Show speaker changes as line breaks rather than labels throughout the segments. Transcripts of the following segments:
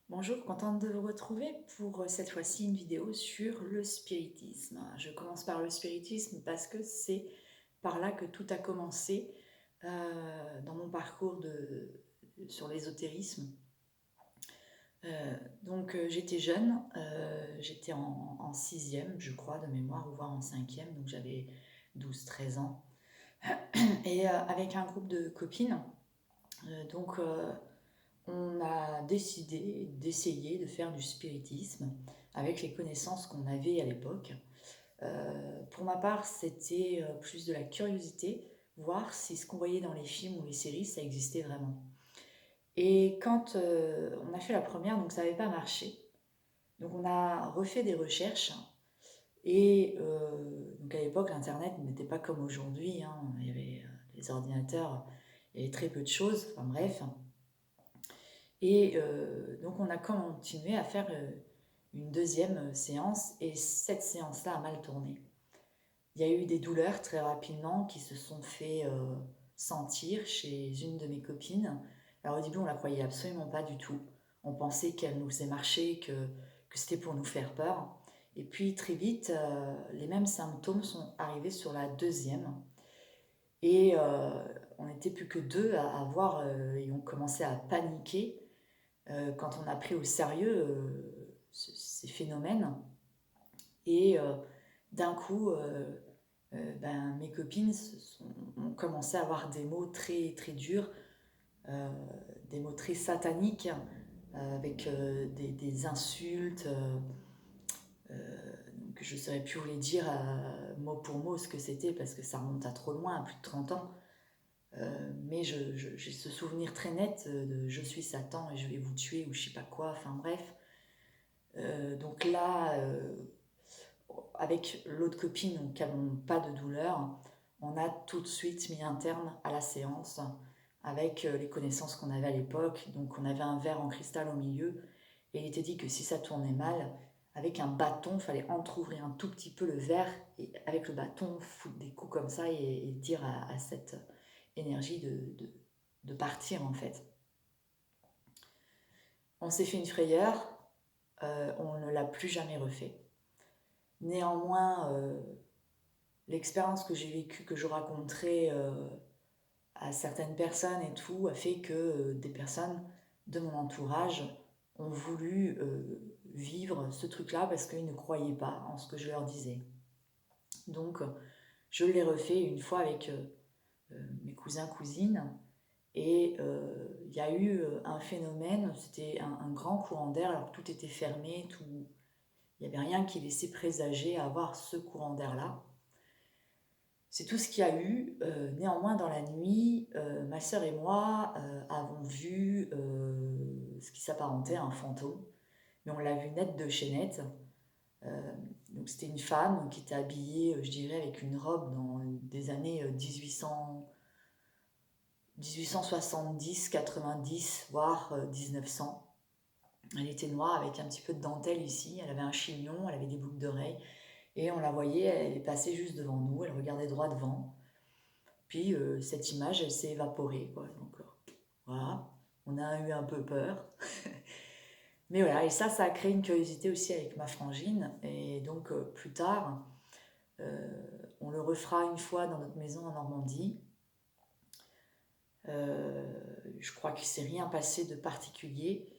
Bonjour, contente de vous retrouver pour cette fois-ci une vidéo sur le spiritisme. Je commence par le spiritisme parce que c'est par là que tout a commencé dans mon parcours sur l'ésotérisme. J'étais jeune, j'étais en sixième je crois de mémoire, ou voire en cinquième, donc j'avais 12-13 ans. Et avec un groupe de copines, donc on a décidé d'essayer de faire du spiritisme avec les connaissances qu'on avait à l'époque. Pour ma part, c'était plus de la curiosité, voir si ce qu'on voyait dans les films ou les séries, ça existait vraiment. Et quand on a fait la première, donc ça n'avait pas marché. Donc on a refait des recherches. Et donc à l'époque, l'Internet n'était pas comme aujourd'hui, hein. Il y avait les ordinateurs, il y avait très peu de choses, enfin bref. Et donc on a continué à faire une deuxième séance et cette séance-là a mal tourné. Il y a eu des douleurs très rapidement qui se sont fait sentir chez une de mes copines. Alors au début on la croyait absolument pas du tout. On pensait qu'elle nous faisait marcher, que c'était pour nous faire peur. Et puis très vite, les mêmes symptômes sont arrivés sur la deuxième. Et on n'était plus que deux à voir, et on commençait à paniquer quand on a pris au sérieux ces phénomènes. Et d'un coup, mes copines ont commencé à avoir des mots très, très durs, euh, des mots très sataniques, avec des insultes, que je ne saurais plus vous les dire mot pour mot ce que c'était, parce que ça remonte à trop loin, à plus de 30 ans. Mais j'ai ce souvenir très net de je suis Satan et je vais vous tuer ou je sais pas quoi, enfin bref. Donc là, avec l'autre copine qui n'avons pas de douleur, on a tout de suite mis un terme à la séance avec les connaissances qu'on avait à l'époque. Donc on avait un verre en cristal au milieu et il était dit que si ça tournait mal, avec un bâton, il fallait entrouvrir un tout petit peu le verre et avec le bâton foutre des coups comme ça et dire à cette énergie de partir en fait. On s'est fait une frayeur, on ne l'a plus jamais refait. Néanmoins, l'expérience que j'ai vécue, que je raconterai à certaines personnes et tout, a fait que des personnes de mon entourage ont voulu vivre ce truc-là parce qu'ils ne croyaient pas en ce que je leur disais. Donc, je l'ai refait une fois avec mes cousins, cousines, et il y a eu un phénomène, c'était un grand courant d'air, alors que tout était fermé, tout, il n'y avait rien qui laissait présager à avoir ce courant d'air-là. C'est tout ce qu'il y a eu. Néanmoins, dans la nuit, ma sœur et moi avons vu ce qui s'apparentait à un fantôme. Mais on l'a vu net de chez net. Donc c'était une femme qui était habillée, je dirais, avec une robe dans des années 1870, 90, voire 1900. Elle était noire avec un petit peu de dentelle ici. Elle avait un chignon, elle avait des boucles d'oreilles. Et on la voyait, elle est passée juste devant nous, elle regardait droit devant. Puis cette image, elle s'est évaporée, quoi. Donc voilà, on a eu un peu peur. Mais voilà, et ça a créé une curiosité aussi avec ma frangine. Et donc plus tard, euh, on le refera une fois dans notre maison en Normandie. Je crois qu'il ne s'est rien passé de particulier.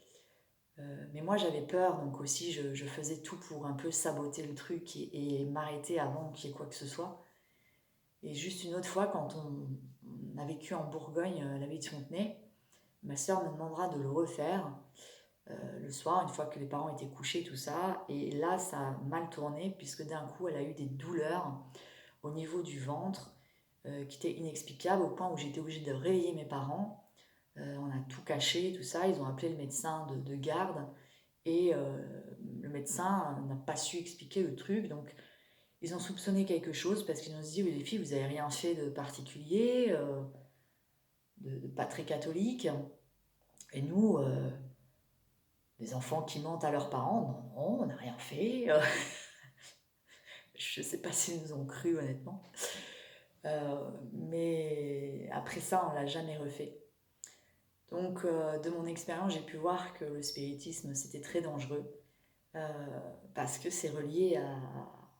Mais moi j'avais peur, donc aussi je faisais tout pour un peu saboter le truc et m'arrêter avant qu'il y ait quoi que ce soit. Et juste une autre fois, quand on a vécu en Bourgogne, à l'abbaye de Fontenay, ma sœur me demandera de le refaire le soir, une fois que les parents étaient couchés, tout ça. Et là, ça a mal tourné, puisque d'un coup, elle a eu des douleurs au niveau du ventre qui étaient inexplicables, au point où j'étais obligée de réveiller mes parents. On a tout caché, tout ça. Ils ont appelé le médecin de garde. Et le médecin n'a pas su expliquer le truc. Donc, ils ont soupçonné quelque chose, parce qu'ils ont dit, oui, les filles, vous n'avez rien fait de particulier, de pas très catholique. Et nous, les enfants qui mentent à leurs parents, non, non, on n'a rien fait. Je ne sais pas s'ils nous ont cru, honnêtement. Mais après ça, on ne l'a jamais refait. Donc, de mon expérience, j'ai pu voir que le spiritisme, c'était très dangereux parce que c'est relié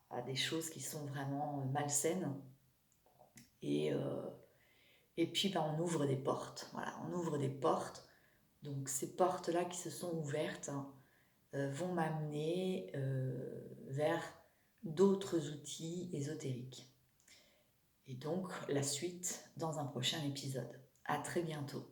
à des choses qui sont vraiment malsaines. Et, euh, et puis, ben, on ouvre des portes. Voilà, on ouvre des portes. Donc, ces portes-là qui se sont ouvertes vont m'amener vers d'autres outils ésotériques. Et donc, la suite dans un prochain épisode. À très bientôt.